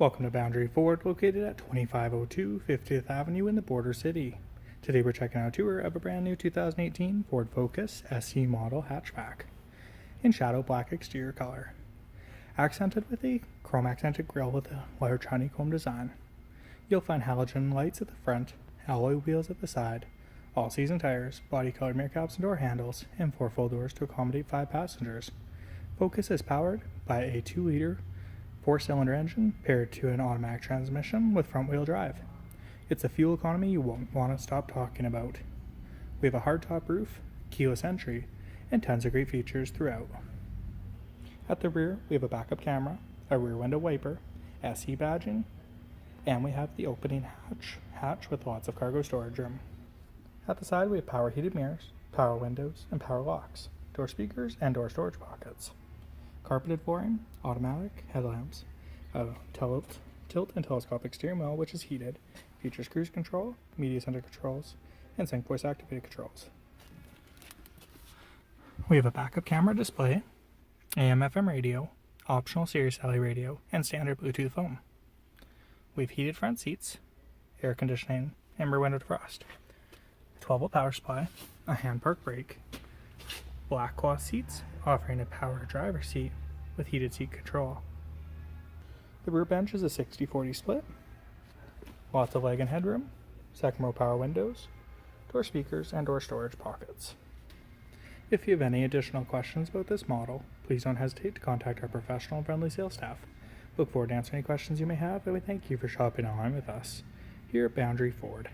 Welcome to Boundary Ford, located at 2502 50th Avenue in the Border City. Today we're checking out a tour of a brand new 2018 Ford Focus SE model hatchback in shadow black exterior color, accented with a chrome accented grille with a large honeycomb design. You'll find halogen lights at the front, alloy wheels at the side, all-season tires, body-colored mirror caps and door handles, and 4 full doors to accommodate 5 passengers. Focus is powered by a 2-liter 4-cylinder engine paired to an automatic transmission with front-wheel drive. It's a fuel economy you won't want to stop talking about. We have a hardtop roof, keyless entry, and tons of great features throughout. At the rear, we have a backup camera, a rear window wiper, SE badging, and we have the opening hatch with lots of cargo storage room. At the side, we have power heated mirrors, power windows, and power locks, door speakers, and door storage pockets. Carpeted flooring, automatic headlamps, a tilt and telescopic steering wheel which is heated, features cruise control, media center controls, and sync voice activated controls. We have a backup camera display, AM/FM radio, optional Sirius satellite radio, and standard Bluetooth phone. We have heated front seats, air conditioning, and rear window defrost, 12-volt power supply, a hand park brake, black cloth seats offering a power driver seat with heated seat control. The rear bench is a 60-40 split, lots of leg and headroom, second row power windows, door speakers, and door storage pockets. If you have any additional questions about this model, please don't hesitate to contact our professional and friendly sales staff. Look forward to answering any questions you may have, and we thank you for shopping online with us here at Boundary Ford.